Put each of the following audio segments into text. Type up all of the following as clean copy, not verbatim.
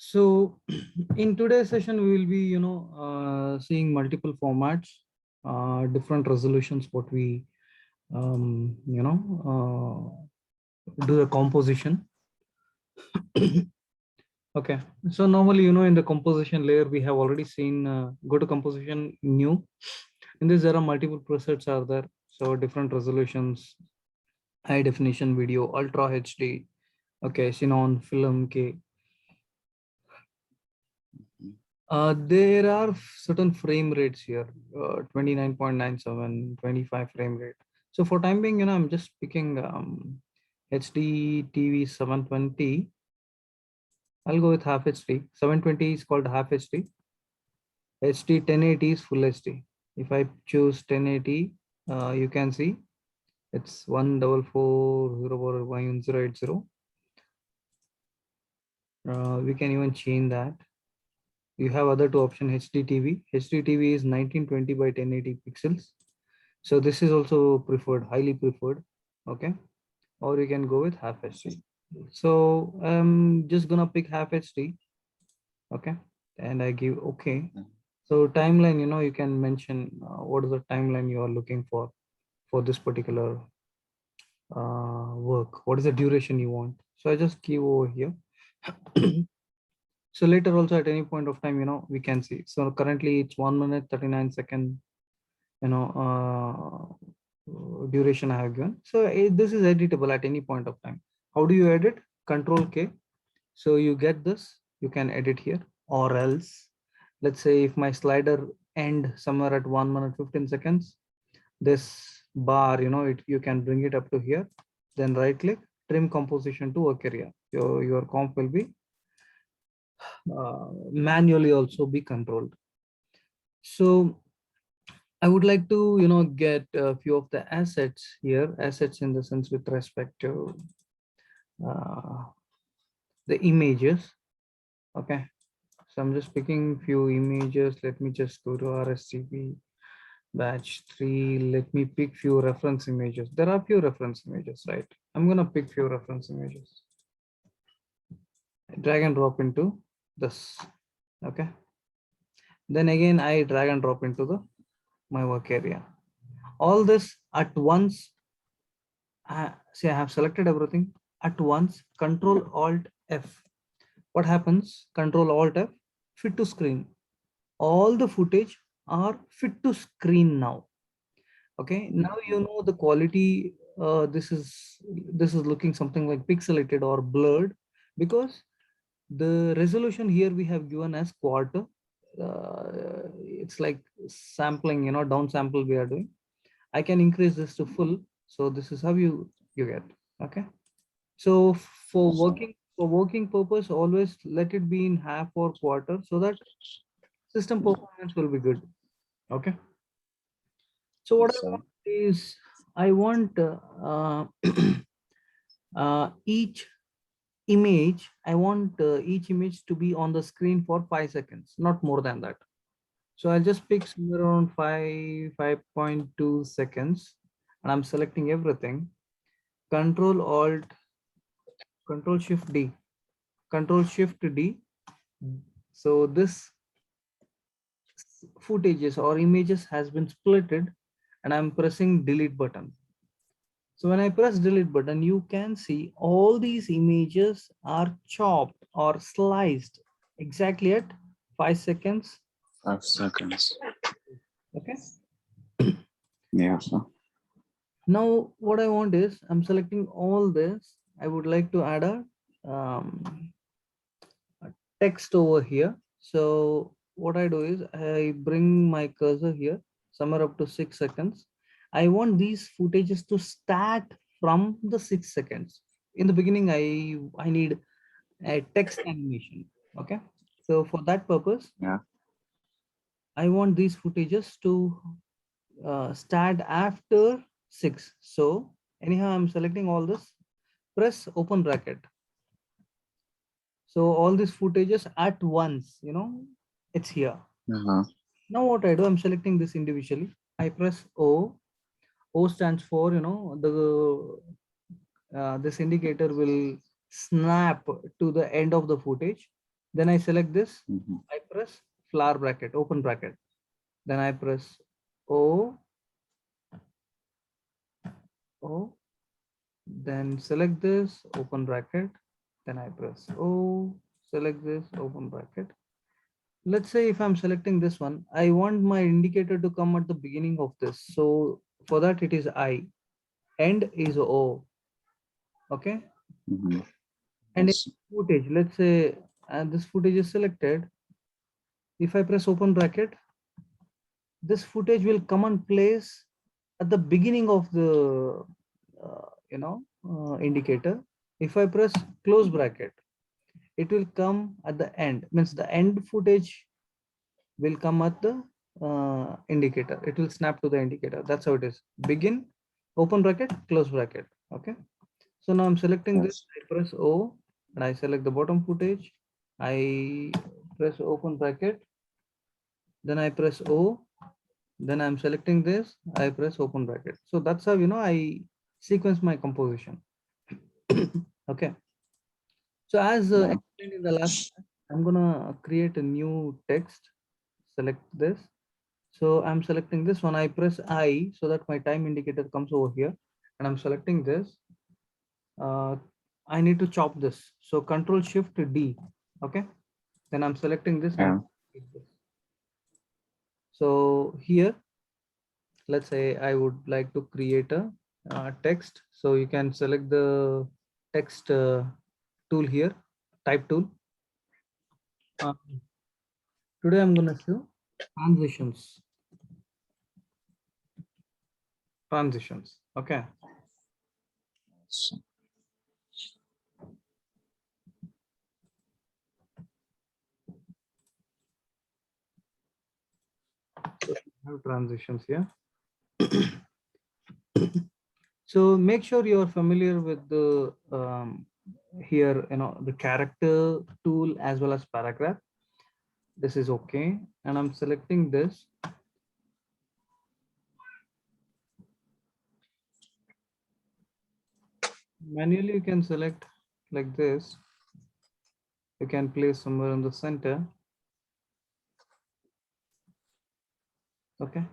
So in today's session, we will be, seeing multiple formats, different resolutions, what we, do the composition. Okay. So normally, in the composition layer, we have already seen, go to composition new. In this, there are multiple presets are there. So different resolutions, high definition video, ultra HD, okay, Xenon, film, K. There are certain frame rates here, 29.97, 25 frame rate. So for time being, I'm just picking HD TV 720. I'll go with half HD. 720 is called half HD. HD 1080 is full HD. If I choose 1080, you can see it's 144018080. We can even change that. You have other two options, HDTV. HDTV is 1920 by 1080 pixels. So this is also preferred, highly preferred. Okay. Or you can go with half HD. So I'm just gonna pick half HD. Okay. And I give okay. So timeline, you can mention what is the timeline you are looking for this particular work. What is the duration you want? So I just give over here. So later also at any point of time, we can see. So currently it's 1 minute, 39 second, duration I have given. So this is editable at any point of time. How do you edit? Control K. So you get this, you can edit here, or else let's say if my slider end somewhere at 1 minute, 15 seconds, this bar, you can bring it up to here, then right click, trim composition to work area. Your comp will be manually also be controlled. So I would like to, get a few of the assets here, assets in the sense with respect to uh, the images. Okay. So I'm just picking few images. Let me just go to RSCP batch 3. Let me pick few reference images. There are few reference images, right? I'm going to pick few reference images. Drag and drop into this. Okay. Then again, I drag and drop into my work area. All this at once. See, I have selected everything at once. Control Alt F. What happens? Control Alt F. Fit to screen. All the footage are fit to screen now. Okay. Now the quality. This is looking something like pixelated or blurred because the resolution here we have given as quarter. It's like sampling, down sample we are doing. I can increase this to full. So this is how you get. Okay. So for working purpose, always let it be in half or quarter so that system performance will be good. Okay. So what I want is I want each image. I want each image to be on the screen for 5 seconds, not more than that. So I'll just pick somewhere around 5.2 seconds, and I'm selecting everything. Control Shift D, Control Shift D. So this footages or images has been splitted, and I'm pressing delete button. So when I press delete button, you can see all these images are chopped or sliced exactly at 5 seconds. 5 seconds. Okay. Yeah. So. Now what I want is I'm selecting all this. I would like to add a text over here. So what I do is I bring my cursor here somewhere up to 6 seconds. I want these footages to start from the 6 seconds. In the beginning, I need a text animation. Okay. So for that purpose, Yeah. I want these footages to start after 6. So anyhow, I'm selecting all this, press open bracket. So all these footages at once, it's here. Now what I do, I'm selecting this individually. I press O. O stands for, this indicator will snap to the end of the footage. Then I select this, Mhm. I press flower bracket, open bracket. Then I press O, O, then select this, open bracket. Then I press O, select this, open bracket. Let's say if I'm selecting this one, I want my indicator to come at the beginning of this. So for that it is I, end is O, okay? Mhm. And in Yes. footage, let's say this footage is selected. If I press open bracket, this footage will come and place at the beginning of the indicator. If I press close bracket, it will come at the end, means the end footage will come at the indicator. It will snap to the indicator. That's how it is. Begin, open bracket, close bracket. Okay. So now I'm selecting this. Yes. I press O and I select the bottom footage. I press open bracket. Then I press O. Then I'm selecting this. I press open bracket. So that's how I sequence my composition. Okay. So as Yeah. explained in the last class, I'm gonna create a new text. Select this. So I'm selecting this one. I press I so that my time indicator comes over here, and I'm selecting this. Uh, I need to chop this. So Control Shift D. Okay. Then I'm selecting this and Yeah. so here, let's say I would like to create a text. So you can select the text tool here, type tool. Uh, Today I'm gonna show transitions. Transitions. Okay. So, So I have transitions here. So make sure you're familiar with the here, the character tool as well as paragraph. This is okay. And I'm selecting this. Manually, you can select like this. You can place somewhere in the center. Okay.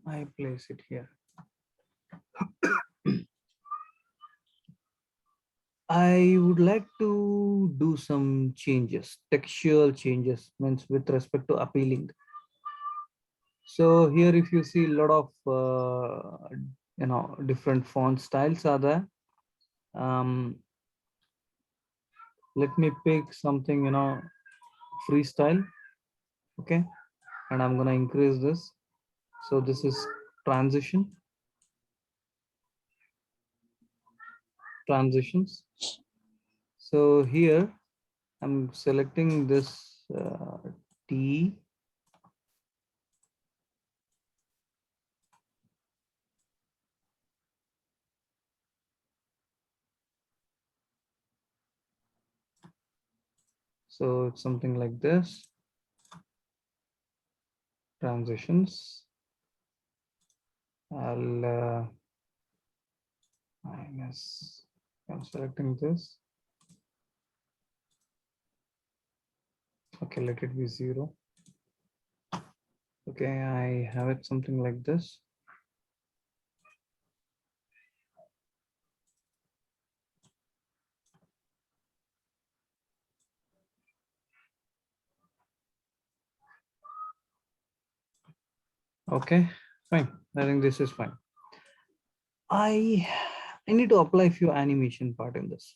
I place it here. I would like to do some changes, textual changes, means with respect to appealing. So here, if you see a lot of different font styles are there. Let me pick something freestyle. Okay, and I'm gonna increase this. So this is transition, transitions. So here I'm selecting this T. So it's something like this. Transitions. Minus. I'm selecting this. Okay, let it be 0. Okay, I have it something like this. Okay, fine. I think this is fine. I need to apply few animation part in this.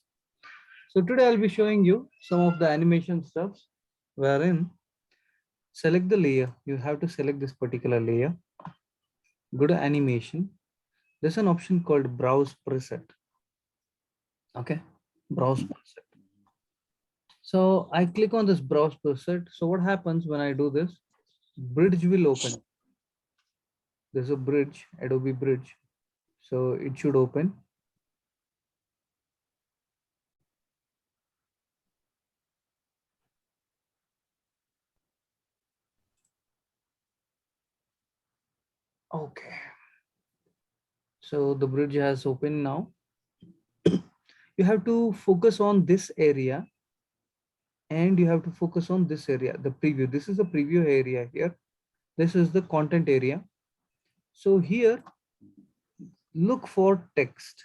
So today I'll be showing you some of the animation stuffs wherein select the layer. You have to select this particular layer. Go to animation. There's an option called browse preset. Okay, browse preset. So I click on this browse preset. So what happens when I do this? Bridge will open. There's a bridge, Adobe Bridge. So it should open. Okay. So the bridge has opened now. You have to focus on this area, and you have to focus on this area, the preview. This is the preview area here. This is the content area. So here, look for text.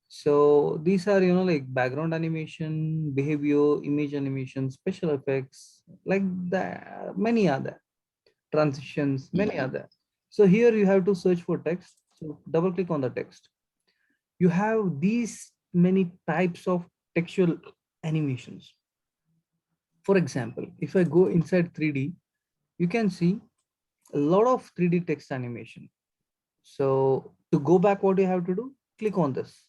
So these are, like background animation, behavior, image animation, special effects, like that, many other transitions, many other. So here you have to search for text. So double click on the text. You have these many types of textual animations. For example, if I go inside 3D, you can see a lot of 3D text animation. So to go back, what you have to do, click on this.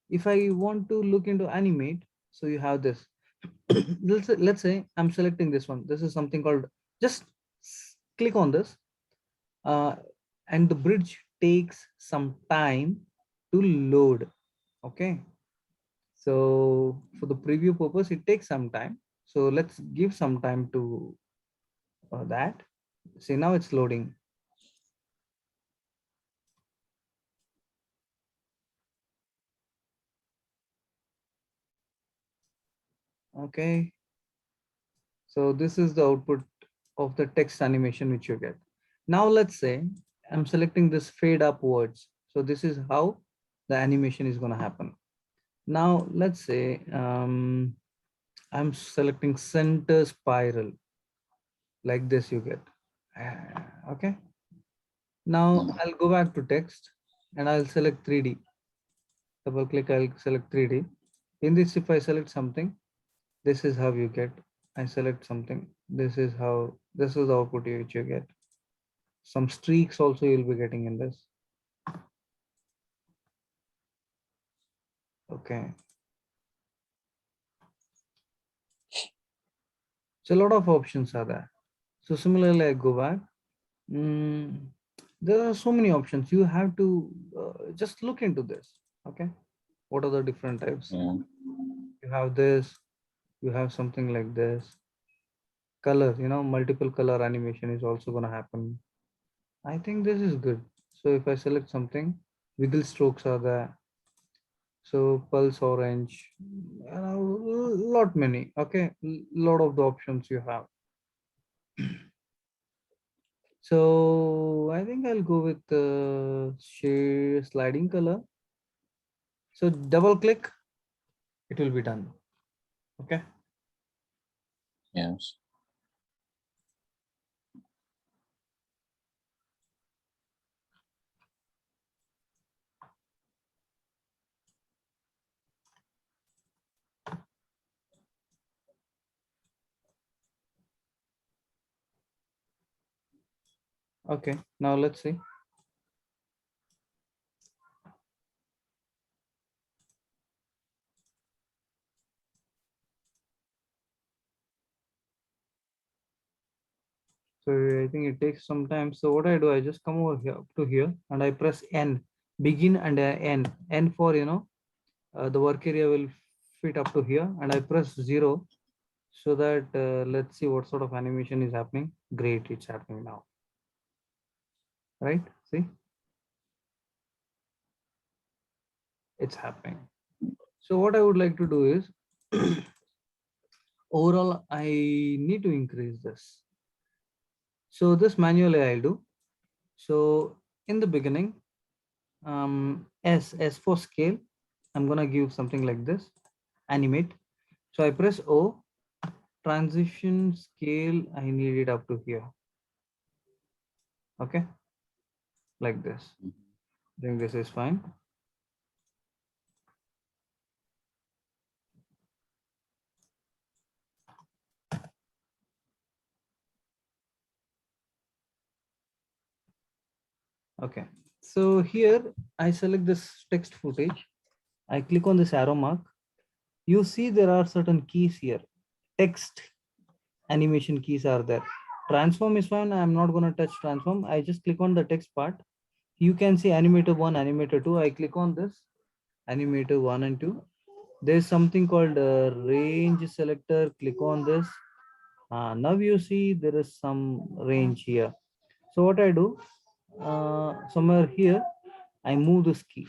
If I want to look into animate, so you have this. Let's say I'm selecting this one. This is something called, just click on this, uh, and the bridge takes some time to load. Okay, so for the preview purpose, it takes some time. So let's give some time to that. See, now it's loading. Okay, so this is the output of the text animation which you get. Now let's say I'm selecting this fade upwards. So this is how the animation is going to happen. Now let's say I'm selecting center spiral, like this you get. Okay. Now I'll go back to text and I'll select 3D. Double click, I'll select 3D. In this, if I select something, this is how you get. I select something. This is the output which you get. Some streaks also you'll be getting in this. Okay. So a lot of options are there. So similarly, I go back. There are so many options. You have to just look into this. Okay. What are the different types? Yeah. You have this, you have something like this. Color, multiple color animation is also going to happen. I think this is good. So if I select something, wiggle strokes are there. So pulse orange, lot many. Okay, lot of the options you have. So I think I'll go with the shade sliding color. So double click, it will be done. Okay. Yes. Okay. Now let's see. So I think it takes some time. So what I do, I just come over here up to here and I press N, begin and N. N for, the work area will fit up to here, and I press 0 so that let's see what sort of animation is happening. Great, it's happening now. Right? See? It's happening. So what I would like to do is overall, I need to increase this. So this manually I'll do. So in the beginning, S for scale, I'm gonna give something like this, animate. So I press O, transition scale, I need it up to here. Okay, like this. I think this is fine. Okay, so here I select this text footage. I click on this arrow mark. You see there are certain keys here. Text animation keys are there. Transform is fine. I'm not going to touch transform. I just click on the text part. You can see animator 1, animator 2. I click on this animator 1 and 2. There's something called range selector. Click on this. Now you see there is some range here. So what I do, somewhere here, I move this key.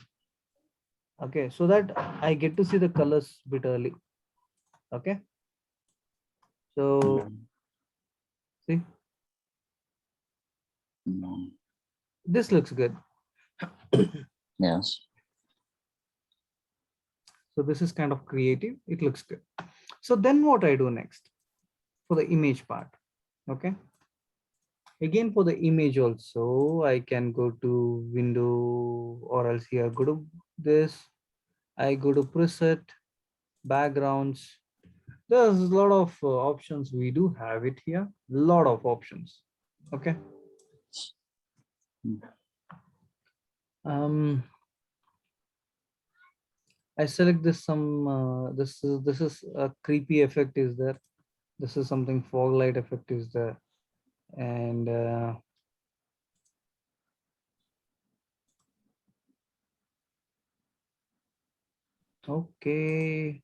Okay, so that I get to see the colors bit early. Okay, so Mhm. see, Mhm. this looks good. Yes. So this is kind of creative. It looks good. So then what I do next for the image part? Okay, again for the image also, I can go to window, or else here go to this. I go to preset, backgrounds. There's a lot of options. We do have it here. Lot of options. Okay. Mm. Um, I select this some. This is a creepy effect is there. This is something fog light effect is there, and okay.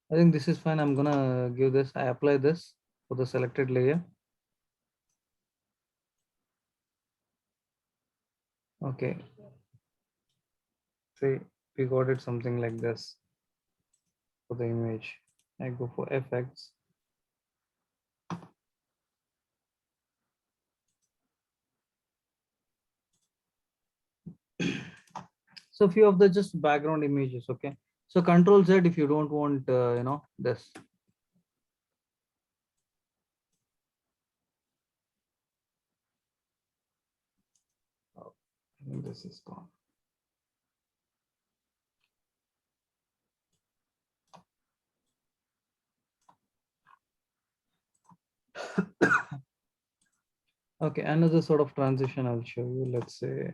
I think this is fine. I'm gonna give this. I apply this for the selected layer. Okay. See, we got it something like this for the image. I go for effects. So few of the just background images. Okay. So Control Z if you don't want, this. Oh, I think this is gone. Okay, another sort of transition I'll show you. Let's say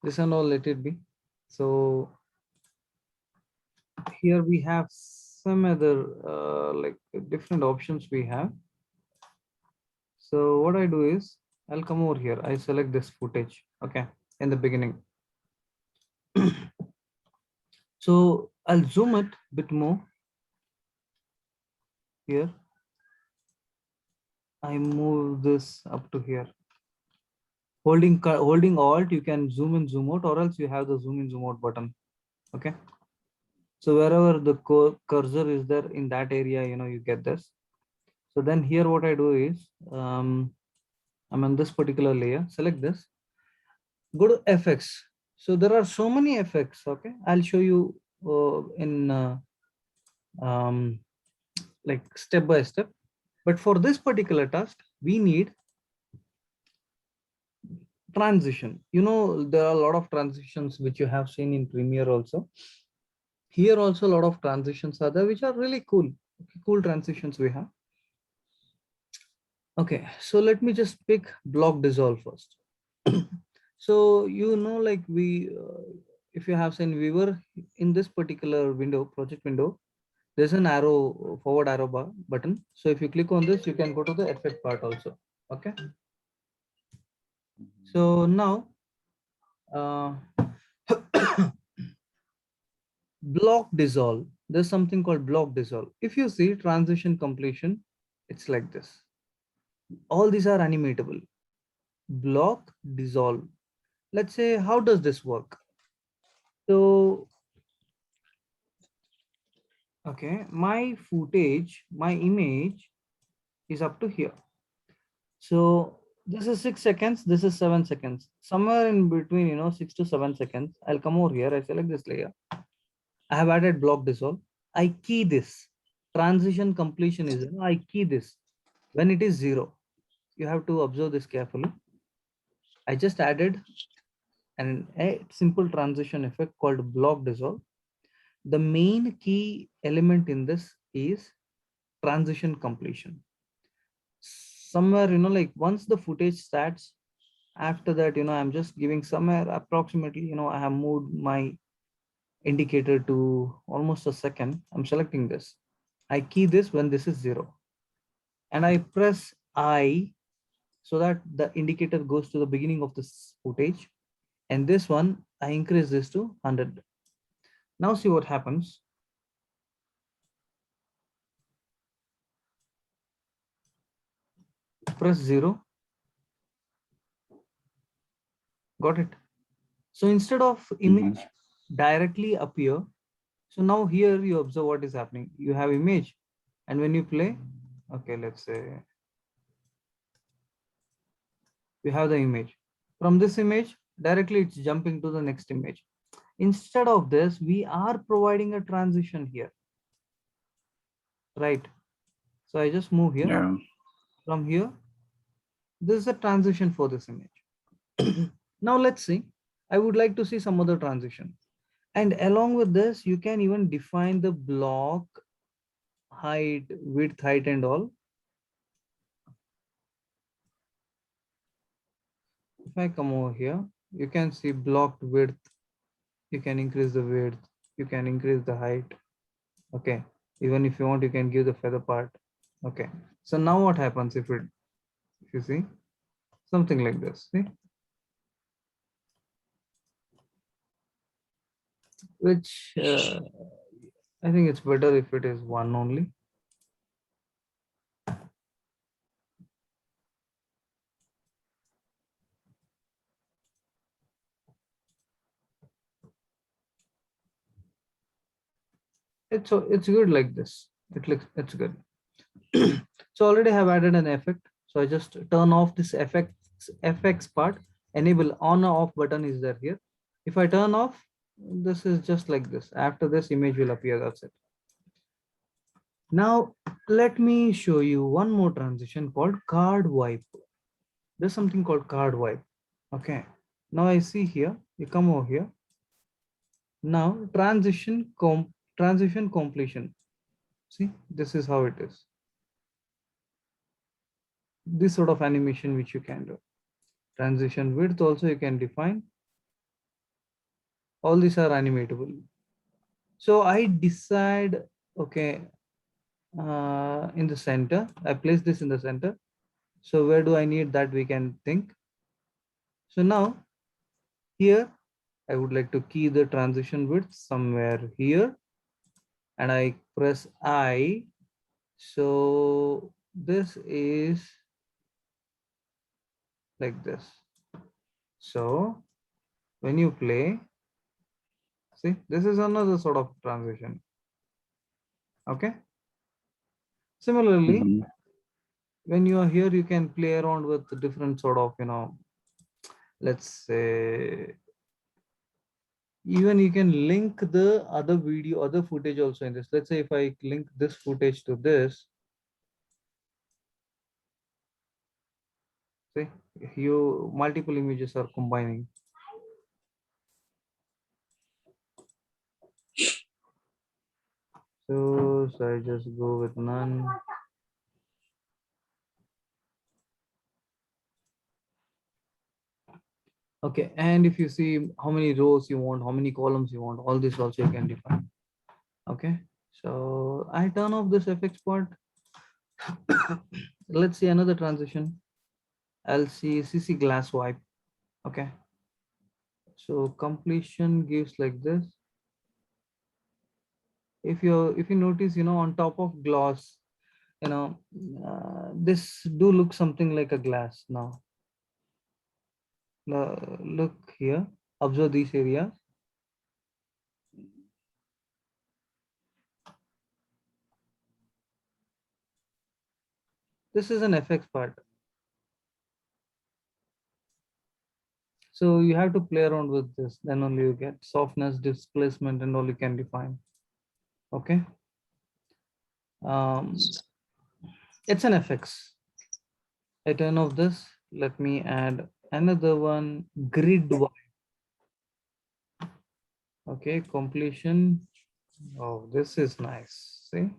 this and all, let it be. So here we have some other like different options we have. So what I do is I'll come over here. I select this footage. Okay, in the beginning. So I'll zoom it a bit more here. I move this up to here. Holding Alt, you can zoom in, zoom out, or else you have the zoom in, zoom out button. Okay. So wherever the cursor is there in that area, you get this. So then here what I do is I'm on this particular layer, select this, go to FX. So there are so many effects. Okay, I'll show you in like step by step. But for this particular task, we need transition. There are a lot of transitions which you have seen in Premiere also. Here also a lot of transitions are there, which are really cool. Cool transitions we have. Okay, so let me just pick block dissolve first. So like if you have seen, we were in this particular window, project window, there's an arrow, forward arrow bar button. So if you click on this, you can go to the effect part also. Okay. So now uh, block dissolve. There's something called block dissolve. If you see transition completion, it's like this. All these are animatable. Block dissolve. Let's say, how does this work? So, okay, my footage, my image is up to here. So this is 6 seconds, this is 7 seconds. Somewhere in between, 6 to 7 seconds, I'll come over here, I select this layer. I have added block dissolve. I key this. Transition completion is, I key this. When it is 0, you have to observe this carefully. I just added a simple transition effect called block dissolve. The main key element in this is transition completion. Somewhere, like once the footage starts, after that, I'm just giving somewhere approximately, I have moved my indicator to almost a second. I'm selecting this. I key this when this is 0. And I press I so that the indicator goes to the beginning of this footage. And this one, I increase this to 100. Now see what happens. press 0. Got it? So instead of image directly appear, so now here you observe what is happening. You have image, and when you play, okay, let's say you have the image. From this image, directly it's jumping to the next image. Instead of this, we are providing a transition here, right? So I just move here. Yeah. From here, this is a transition for this image. Now let's see. I would like to see some other transition. And along with this, you can even define the block height, width, height, and all. If I come over here, you can see blocked width. You can increase the width. You can increase the height. Okay. Even if you want, you can give the feather part. Okay. So now what happens if you see something like this? See, which I think it's better if it is one only. It's good like this. It's good. So already have added an effect. So I just turn off this FX part. Enable on or off button is there here. If I turn off, this is just like this. After this, image will appear. That's it. Now let me show you one more transition called card wipe. There's something called card wipe. Okay. Now I see here. You come over here. Now transition completion. See, this is how it is. This sort of animation which you can do. Transition width also you can define. All these are animatable. So I decide, okay, in the center, I place this in the center. So where do I need that we can think. So now here, I would like to key the transition width somewhere here and I press I. So this is like this. So when you play, see, this is another sort of transition. Okay. Similarly, when you are here, you can play around with different sort of, let's say, even you can link the other footage also in this. Let's say if I link this footage to this, see, you multiple images are combining. So I just go with none. Okay, and if you see how many rows you want, how many columns you want, all this also you can define. Okay, so I turn off this FX part. Let's see another transition. I'll see CC glass wipe. Okay, so completion gives like this. If you notice, on top of gloss, this do look something like a glass now. Look here, observe these areas. This is an FX part. So you have to play around with this, then only you get softness, displacement, and all you can define. Okay. It's an FX. I turn off this. Let me add another one, grid wipe. Okay, completion. Oh, this is nice. See?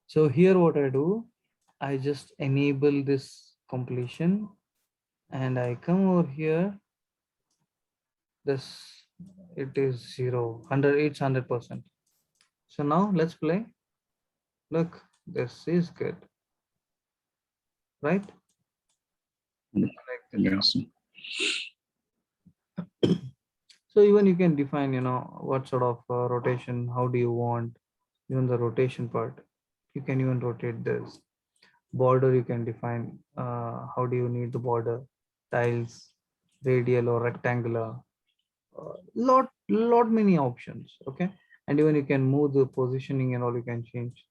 So here what I do, I just enable this completion and I come over here. This, it is 0, 100, it's 100%. So now let's play. Look, this is good, right? Like this. Yes. So even you can define, what sort of rotation, how do you want, even the rotation part. You can even rotate this. Border, you can define how do you need the border, tiles, radial or rectangular. Lot many options. Okay, and even you can move the positioning and all. You can change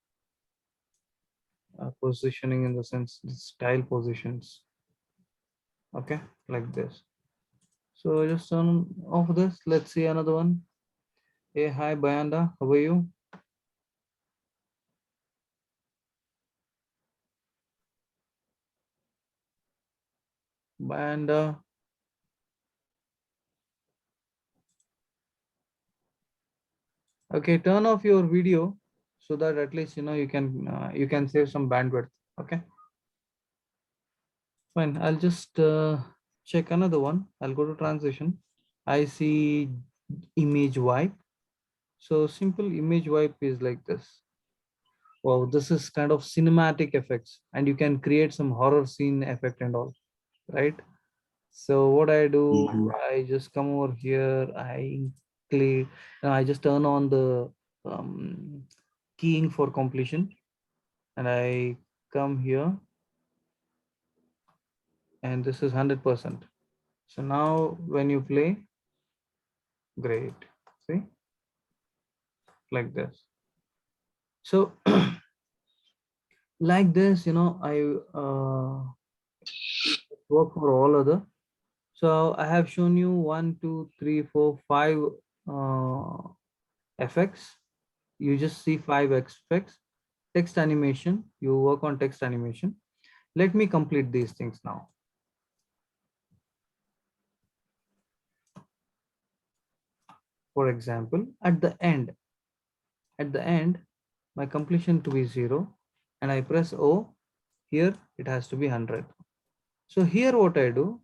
positioning in the sense the style positions. Okay, like this. So just turn off this. Let's see another one. Hey, hi Bayanda, how are you? Bayanda. Okay, turn off your video so that at least you can save some bandwidth. Okay, fine. I'll just check another one. I'll go to transition. I see image wipe. So simple image wipe is like this. Wow, this is kind of cinematic effects, and you can create some horror scene effect and all, right? So what I do, Mhm. I just come over here. I just turn on the um, keying for completion, and I come here, and this is 100%. So now when you play, great. See, like this. So like this, I work for all other. So I have shown you 1, 2, 3, 4, 5 effects. You just see 5 effects. Text animation, you work on text animation. Let me complete these things now. For example, at the end, my completion to be 0, and I press O, here it has to be 100. So here what I do,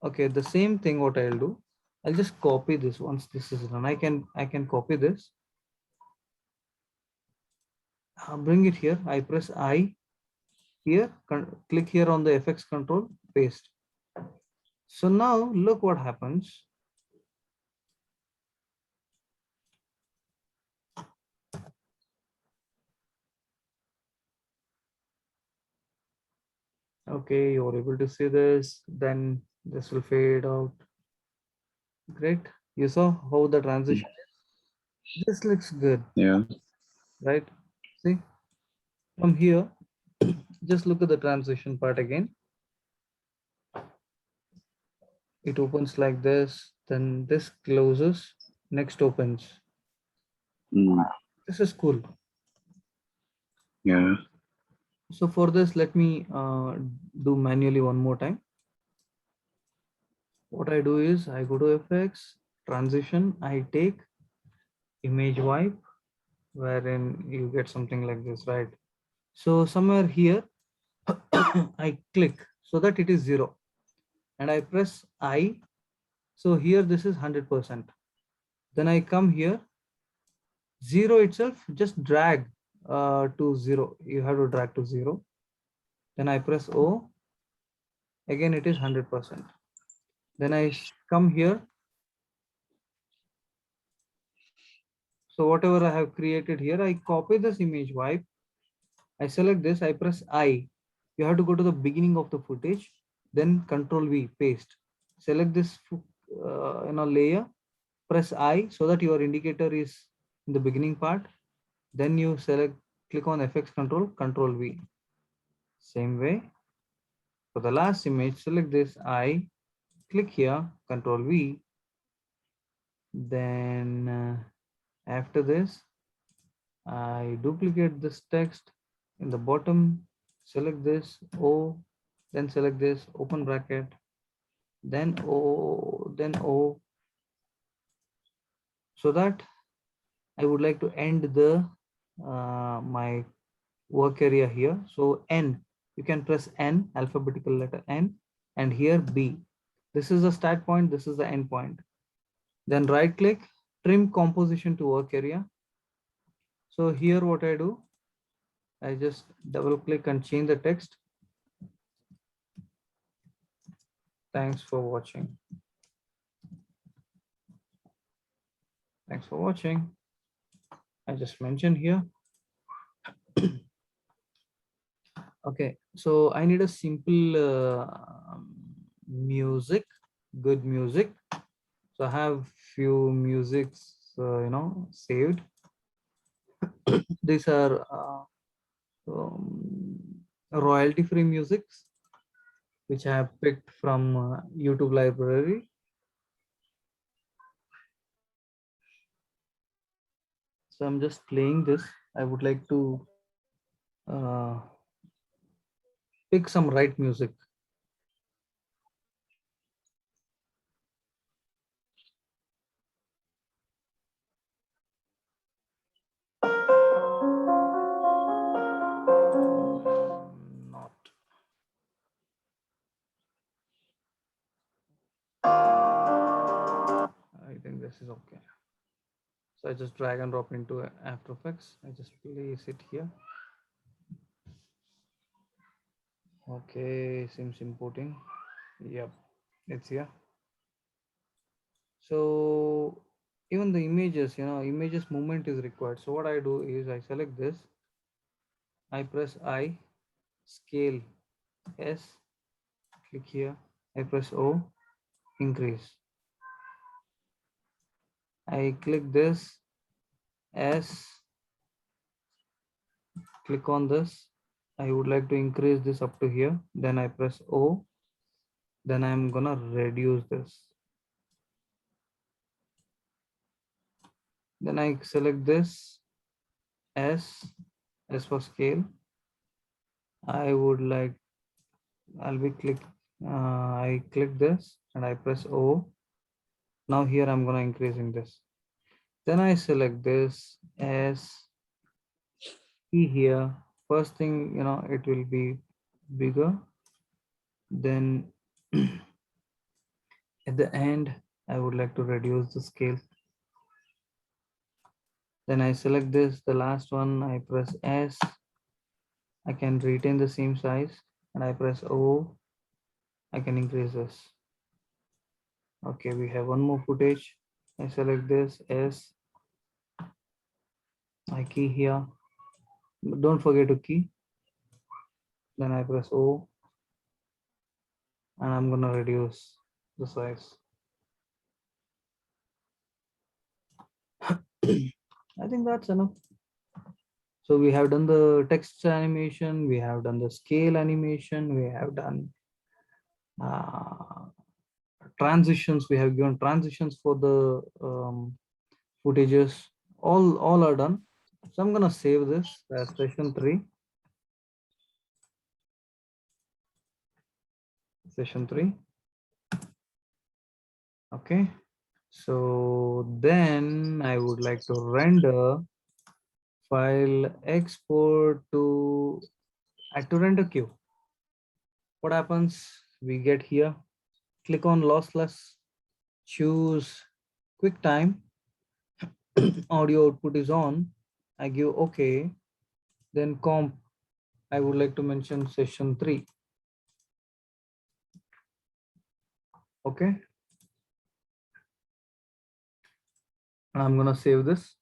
okay, the same thing what I'll do, I'll just copy this once this is done. I can copy this, bring it here, I press I here, click here on the FX control, paste. So now look what happens. Okay, you're able to see this, then this will fade out. Great. You saw how the transition is. This looks good, Yeah. right? See, from here, just look at the transition part again. It opens like this, then this closes, next opens. Mm. This is cool. Yeah. So for this, let me do manually one more time. What I do is I go to FX, transition, I take image wipe, wherein you get something like this, right? So somewhere here, I click so that it is 0, and I press I. So here this is 100%. Then I come here, 0 itself, just drag to 0. You have to drag to 0. Then I press O. Again, it is 100%. Then I come here. So whatever I have created here, I copy this image wipe. I select this, I press I. You have to go to the beginning of the footage, then Control V, paste. Select this layer, press I so that your indicator is in the beginning part. Then you click on FX control, Control V. Same way, for the last image, select this I, click here, Control V. Then after this, I duplicate this text in the bottom, select this O, then select this open bracket, then O, so that I would like to end the my work area here. So N, you can press N, alphabetical letter N, and here B. This is the start point, this is the end point. Then right click, trim composition to work area. So here what I do, I just double click and change the text. Thanks for watching. Thanks for watching. I just mentioned here. Okay, so I need a simple music, good music. So I have few musics, saved. These are royalty-free musics, which I have picked from YouTube library. So I'm just playing this. I would like to uh, pick some right music. Not. I think this is okay. So I just drag and drop into After Effects. I just place it here. Okay, seems importing. Yep, it's here. So even the images, images movement is required. So what I do is I select this, I press I, scale S, click here, I press O, increase. I click this S, click on this. I would like to increase this up to here. Then I press O. Then I'm gonna reduce this. Then I select this S, S for scale. I would like, I'll be click, I click this and I press O. Now here I'm gonna increasing this. Then I select this as key here. First thing, it will be bigger. Then at the end, I would like to reduce the scale. Then I select this, the last one, I press S. I can retain the same size and I press O. I can increase this. Okay, we have one more footage. I select this S. I key here. Don't forget to key. Then I press O and I'm gonna reduce the size. I think that's enough. So we have done the text animation, we have done the scale animation, we have done uh, transitions, we have given transitions for the footages. All are done. So I'm gonna save this as session 3. Session 3. Okay. So then I would like to render file export to add to render queue. What happens? We get here, click on lossless, choose QuickTime, audio output is on. I give OK. Then comp, I would like to mention session 3. Okay. And I'm gonna save this.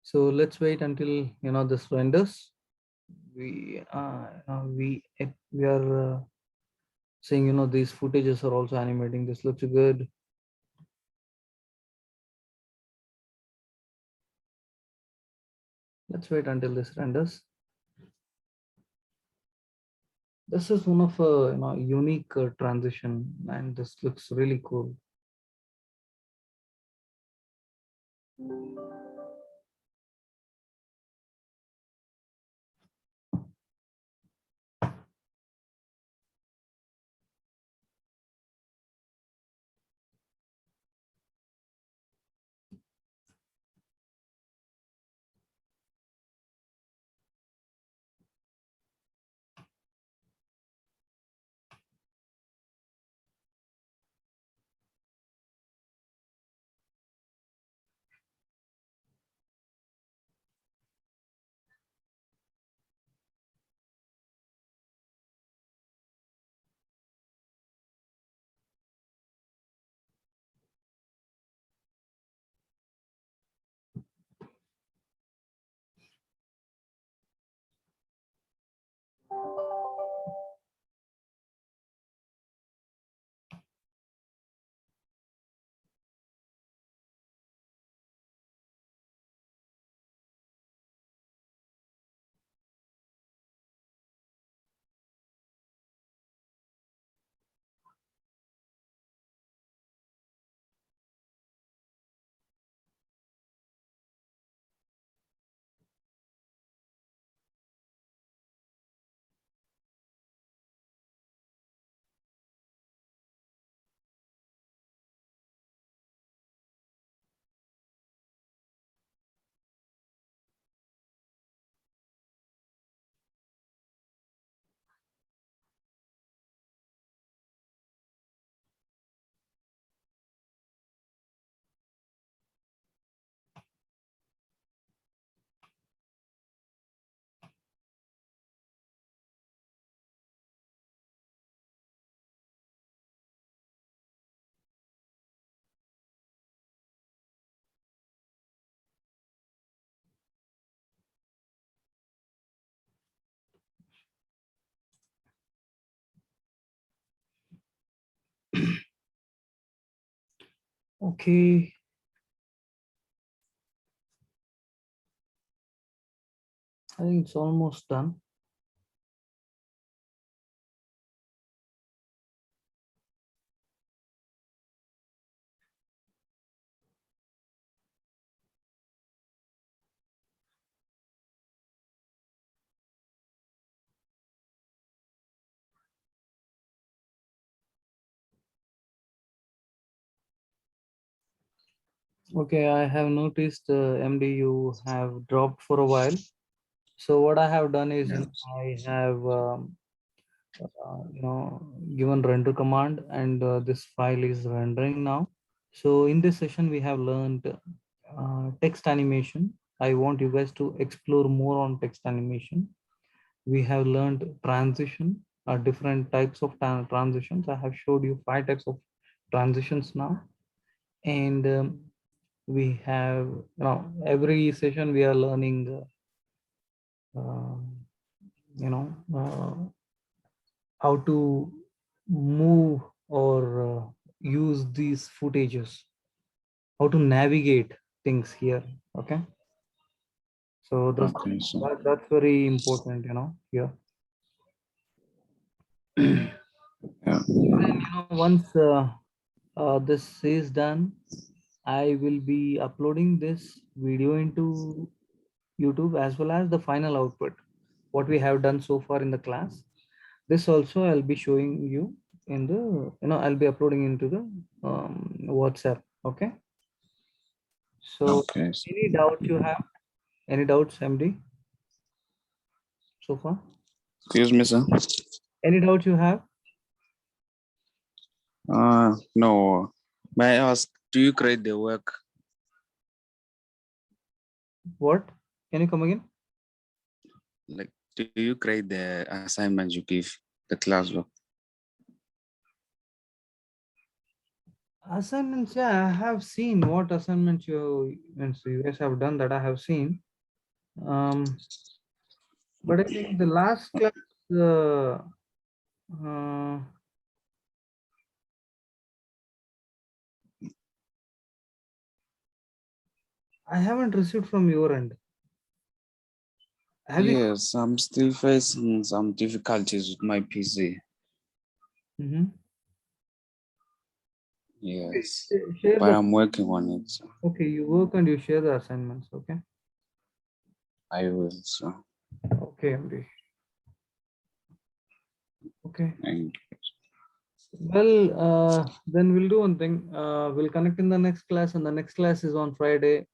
So let's wait until this renders. We are saying these footages are also animating. This looks good. Let's wait until this renders. This is one of a unique transition, and this looks really cool. Okay. I think it's almost done. Okay, I have noticed, MD, you have dropped for a while. So what I have done is, Yes. I have, given render command, and this file is rendering now. So in this session, we have learned text animation. I want you guys to explore more on text animation. We have learned transition, different types of transitions. I have showed you 5 types of transitions now. And we have, every session we are learning, uh, you know, how to move or use these footages, how to navigate things here. Okay. So Okay, so that's very important, here. yeah. Then, once this is done, I will be uploading this video into YouTube, as well as the final output, what we have done so far in the class. This also I'll be showing you in the, I'll be uploading into the WhatsApp. Okay. So Okay. So, any doubts you have? Any doubts, MD, so far? excuse me, sir. Any doubts you have? No. May I ask, do you create the work? What? Can you come again? Like, do you create the assignments you give the classwork? Assignments, yeah, I have seen what assignments you guys have done, that I have seen. But I think the last class, uh, I haven't received from your end. Have you? Yes, I'm still facing some difficulties with my PC. Mhm. Okay, Yes, share but the. I'm working on it. So Okay, you work and you share the assignments. Okay. I will. So Okay, MD. Okay. thank Well, then we'll do one thing. We'll connect in the next class, and the next class is on Friday.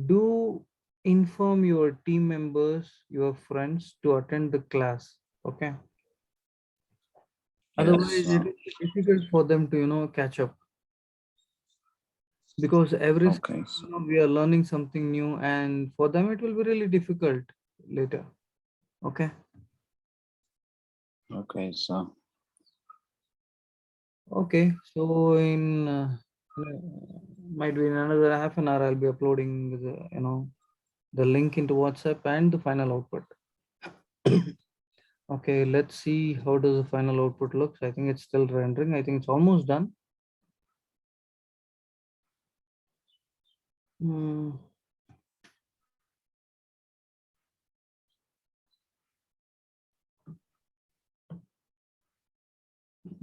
Do inform your team members, your friends, to attend the class. Okay. you. Yes. Otherwise, it will be difficult for them to, catch up, because every Okay. session, we are learning something new, and for them it will be really difficult later. Okay. Okay. So Okay. So in might be in another half an hour, I'll be uploading the link into WhatsApp and the final output. Okay, let's see how does the final output looks. I think it's still rendering. I think it's almost done. Hmm.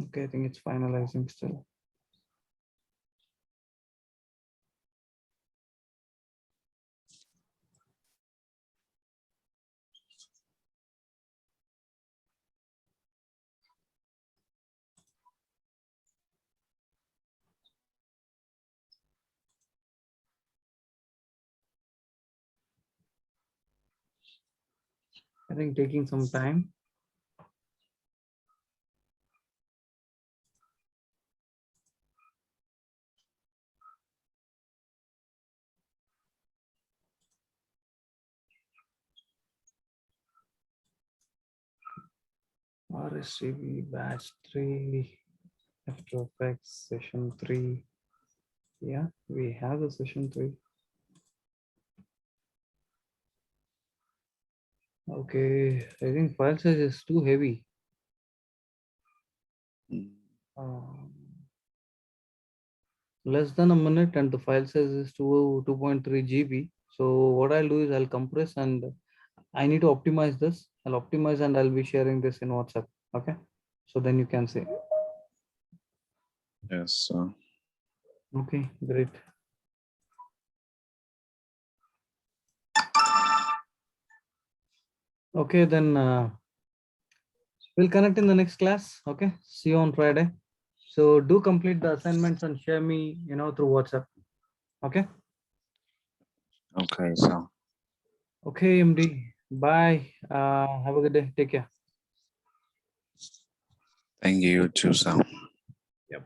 Okay, I think it's finalizing still. I think taking some time. RSCB batch 3, After Effects session 3. Yeah, we have the session 3. Okay, I think file size is too heavy. mm, Um, less than a minute and the file size is 2.3 GB. So what I'll do is I'll compress and I need to optimize this. I'll optimize and I'll be sharing this in WhatsApp. Okay. So then you can see. Yes. Okay, great. Okay, then we'll connect in the next class. Okay. See you on Friday. So do complete the assignments and share me, through WhatsApp. Okay. Okay. So Okay, MD. Bye. Have a good day. Take care. thank you too. So. Yep.